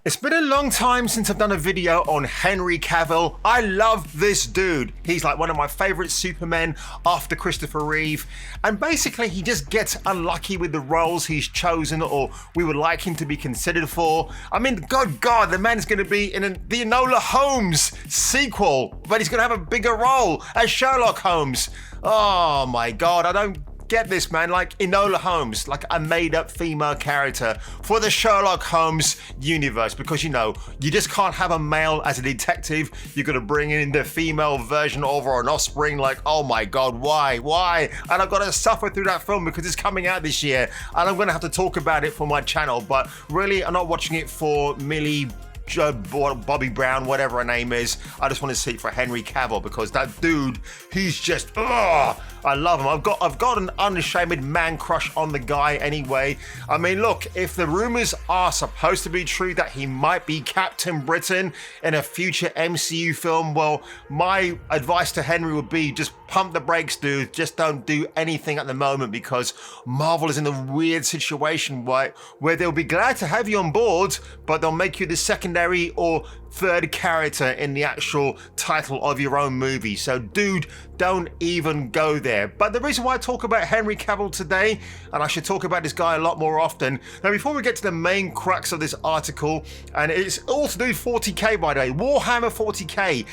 It's been a long time since I've done a video on Henry Cavill. I love this dude. He's like one of my favorite Supermen after Christopher Reeve. And basically he just gets unlucky with the roles he's chosen or we would like him to be considered for. I mean, good God, the man's going to be in the Enola Holmes sequel, but he's going to have a bigger role as Sherlock Holmes. Oh my God, I don't get this, man. Like Enola Holmes, like a made-up female character for the Sherlock Holmes universe, because you know you just can't have a male as a detective. You're gonna bring in the female version of or an offspring. Like, oh my God, why? And I've got to suffer through that film because it's coming out this year, and I'm gonna have to talk about it for my channel. But really, I'm not watching it for Millie Bobby Brown, whatever her name is. I just want to see it for Henry Cavill because that dude, he's just, I love him. I've got an unashamed man crush on the guy anyway. I mean, look, if the rumors are supposed to be true that he might be Captain Britain in a future MCU film, well, my advice to Henry would be just pump the brakes, dude. Just don't do anything at the moment because Marvel is in a weird situation where they'll be glad to have you on board, but they'll make you the secondary or third character in the actual title of your own movie. So dude, don't even go there. But the reason why I talk about Henry Cavill today, and I should talk about this guy a lot more often. Now, before we get to the main crux of this article, and it's all to do with 40K, by the way, Warhammer 40K.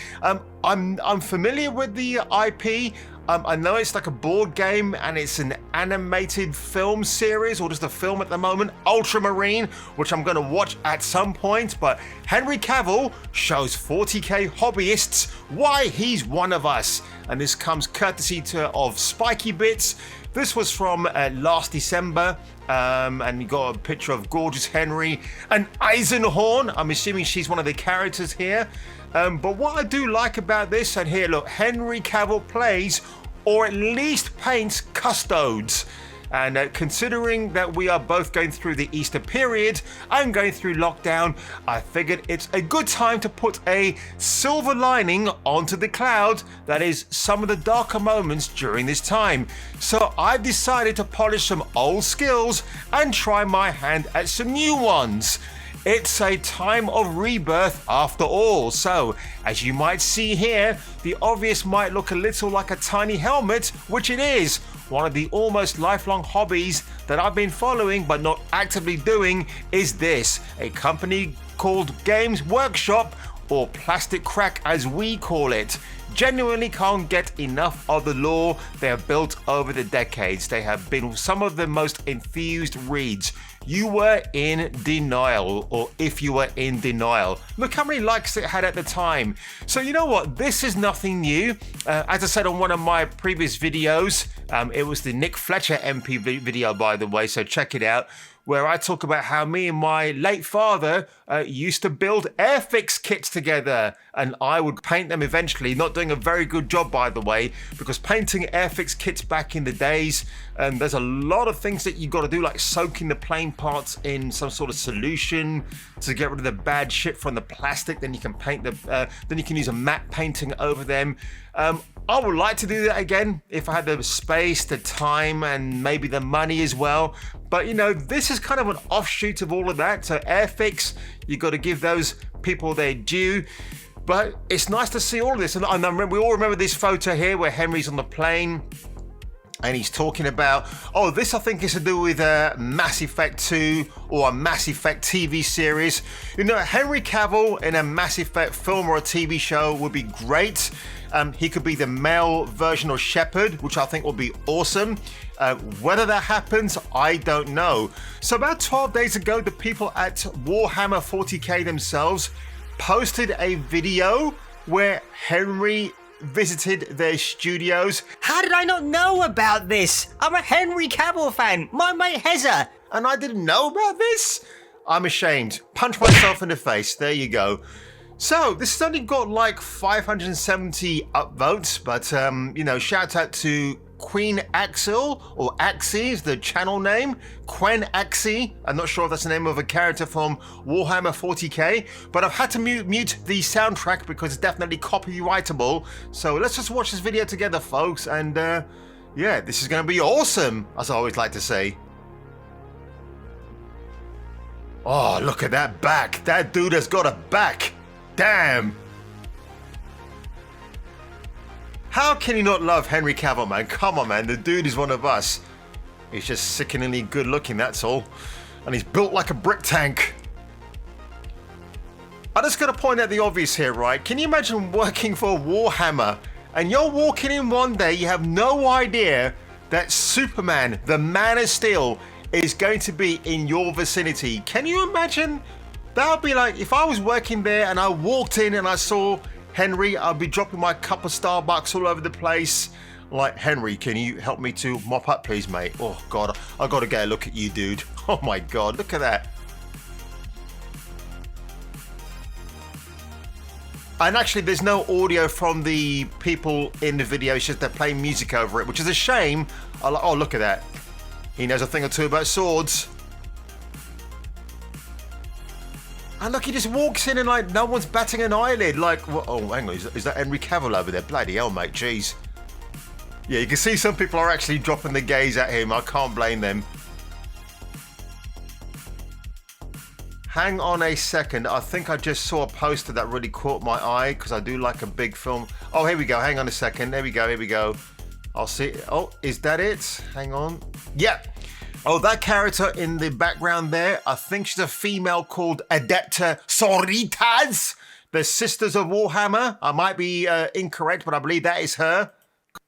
I'm familiar with the IP. I know it's like a board game and it's an animated film series, or just a film at the moment, Ultramarine, which I'm going to watch at some point. But Henry Cavill shows 40K hobbyists why he's one of us. And this comes courtesy of Spiky Bits. This was from last December. And you got a picture of gorgeous Henry and Eisenhorn. I'm assuming she's one of the characters here. But what I do like about this, and here, look, Henry Cavill plays, or at least paints, custodes. And considering that we are both going through the Easter period and going through lockdown, I figured it's a good time to put a silver lining onto the cloud that is some of the darker moments during this time. So I've decided to polish some old skills and try my hand at some new ones. It's a time of rebirth after all. So, as you might see here, the obvious might look a little like a tiny helmet, which it is. One of the almost lifelong hobbies that I've been following but not actively doing is this. A company called Games Workshop, or Plastic Crack as we call it. Genuinely can't get enough of the lore they have built over the decades. They have been some of the most infused reads. You were in denial, or if you were in denial. Look how many likes it had at the time. So you know what? This is nothing new. As I said on one of my previous videos, it was the Nick Fletcher MP video, by the way, so check it out, where I talk about how me and my late father used to build Airfix kits together, and I would paint them eventually, not doing a very good job, by the way, because painting Airfix kits back in the days, there's a lot of things that you got to do, like soaking the plain parts in some sort of solution to get rid of the bad shit from the plastic. Then you can paint then you can use a matte painting over them. I would like to do that again if I had the space, the time, and maybe the money as well. But you know, this is kind of an offshoot of all of that. So Airfix, you got to give those people their due. But it's nice to see all of this. And we all remember this photo here where Henry's on the plane. And he's talking about, oh, this I think is to do with Mass Effect 2 or a Mass Effect TV series. You know, Henry Cavill in a Mass Effect film or a TV show would be great. He could be the male version of Shepard, which I think would be awesome. Whether that happens, I don't know. So about 12 days ago, the people at Warhammer 40K themselves posted a video where Henry visited their studios. How did I not know about this? I'm a Henry Cavill fan. My mate Hezza. And I didn't know about this? I'm ashamed. Punch myself in the face. There you go. So this has only got like 570 upvotes, but you know, shout out to Queen Axel, or Axie is the channel name. Quen Axie. I'm not sure if that's the name of a character from Warhammer 40K, but I've had to mute the soundtrack because it's definitely copyrightable. So let's just watch this video together, folks, and yeah, this is going to be awesome, as I always like to say. Oh, look at that back. That dude has got a back. Damn. How can you not love Henry Cavill, man? Come on, man. The dude is one of us. He's just sickeningly good looking, that's all. And he's built like a brick tank. I just gotta point out the obvious here, right? Can you imagine working for Warhammer and you're walking in one day, you have no idea that Superman, the Man of Steel, is going to be in your vicinity? Can you imagine? That would be like if I was working there and I walked in and I saw Henry, I'd be dropping my cup of Starbucks all over the place. Like, Henry, can you help me to mop up, please, mate? Oh, God, I gotta get a look at you, dude. Oh, my God, look at that. And actually, there's no audio from the people in the video. It's just they're playing music over it, which is a shame. Oh, look at that. He knows a thing or two about swords. And look, he just walks in and like no one's batting an eyelid. Like, oh, hang on, is that Henry Cavill over there? Bloody hell, mate, jeez. Yeah, you can see some people are actually dropping the gaze at him. I can't blame them. Hang on a second. I think I just saw a poster that really caught my eye because I do like a big film. Oh, here we go. Hang on a second. There we go. Here we go. I'll see. Oh, is that it? Hang on. Yeah. Oh, that character in the background there, I think she's a female called Adepta Sororitas, the Sisters of Warhammer. I might be incorrect, but I believe that is her.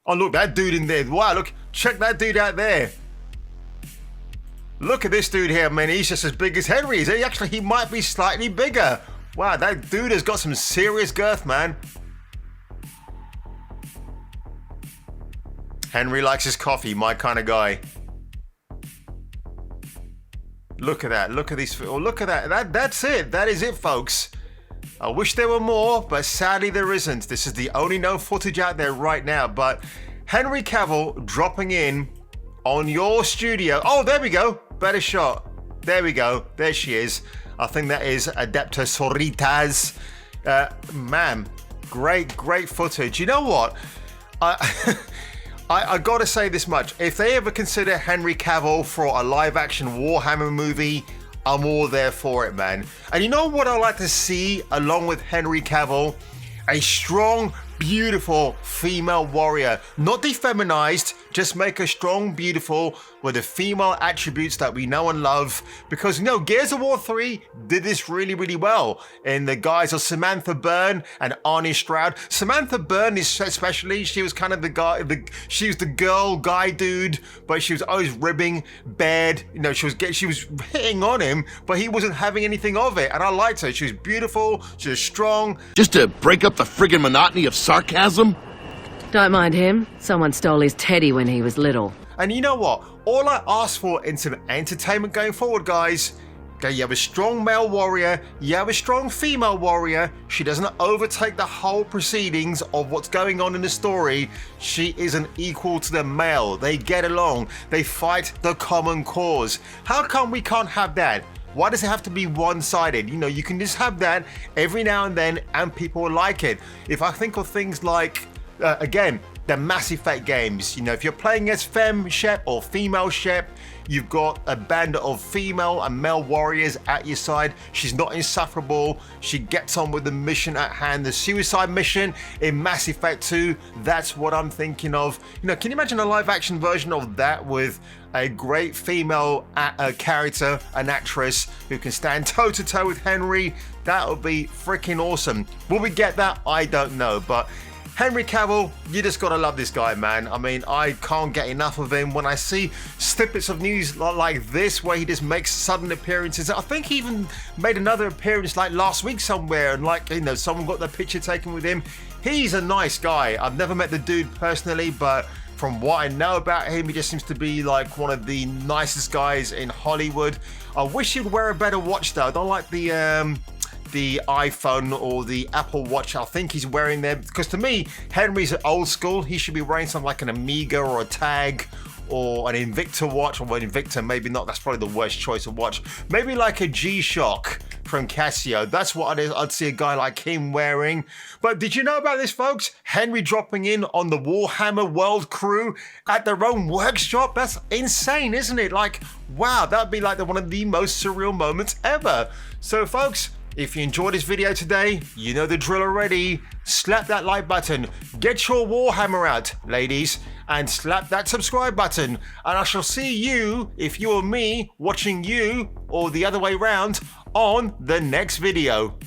Oh, look, that dude in there. Wow, look, check that dude out there. Look at this dude here, man. He's just as big as Henry. He might be slightly bigger. Wow, that dude has got some serious girth, man. Henry likes his coffee, my kind of guy. Look at that. Look at these. Oh, look at that. That's it. That is it, folks. I wish there were more, but sadly there isn't. This is the only known footage out there right now. But Henry Cavill dropping in on your studio. Oh, there we go. Better shot. There we go. There she is. I think that is Adepta Sororitas. Man, great footage. You know what? I gotta say this much. If they ever consider Henry Cavill for a live-action Warhammer movie, I'm all there for it, man. And you know what I like to see along with Henry Cavill? A strong, beautiful female warrior. Not defeminized, just make her strong, beautiful, with the female attributes that we know and love. Because, you know, Gears of War 3 did this really, really well. In the guise of Samantha Byrne and Arnie Stroud. Samantha Byrne, especially, she was kind of the guy, she was the girl, guy dude, but she was always ribbing, bad. You know, she was hitting on him, but he wasn't having anything of it. And I liked her. She was beautiful, she was strong. Just to break up the friggin' monotony of sarcasm? Don't mind him. Someone stole his teddy when he was little. And you know what? All I ask for in some entertainment going forward, guys, okay, you have a strong male warrior, you have a strong female warrior, she doesn't overtake the whole proceedings of what's going on in the story, she is an equal to the male, they get along, they fight the common cause. How come we can't have that? Why does it have to be one-sided? You know, you can just have that every now and then and people will like it. If I think of things like, again, the Mass Effect games, you know, if you're playing as Femme Shep or Female Shep, you've got a band of female and male warriors at your side. She's not insufferable. She gets on with the mission at hand. The suicide mission in Mass Effect 2, that's what I'm thinking of. You know, can you imagine a live action version of that with a great female character, an actress who can stand toe to toe with Henry? That would be freaking awesome. Will we get that? I don't know, but Henry Cavill, you just gotta love this guy, man. I mean, I can't get enough of him. When I see snippets of news like this, where he just makes sudden appearances, I think he even made another appearance like last week somewhere, and like, you know, someone got their picture taken with him. He's a nice guy. I've never met the dude personally, but from what I know about him, he just seems to be like one of the nicest guys in Hollywood. I wish he'd wear a better watch though. I don't like the iPhone or the Apple Watch I think he's wearing there, because to me Henry's old school. He should be wearing something like an Amiga or a Tag or an Invicta watch, or an Invicta maybe not, that's probably the worst choice of watch. Maybe like a G-Shock from Casio. That's what I'd see a guy like him wearing. But did you know about this, folks? Henry dropping in on the Warhammer World crew at their own workshop? That's insane, isn't it? Like, wow, that'd be like one of the most surreal moments ever. So, folks, if you enjoyed this video today, you know the drill already. Slap that like button, get your Warhammer out, ladies, and slap that subscribe button. And I shall see you, if you or me, watching you, or the other way round, on the next video.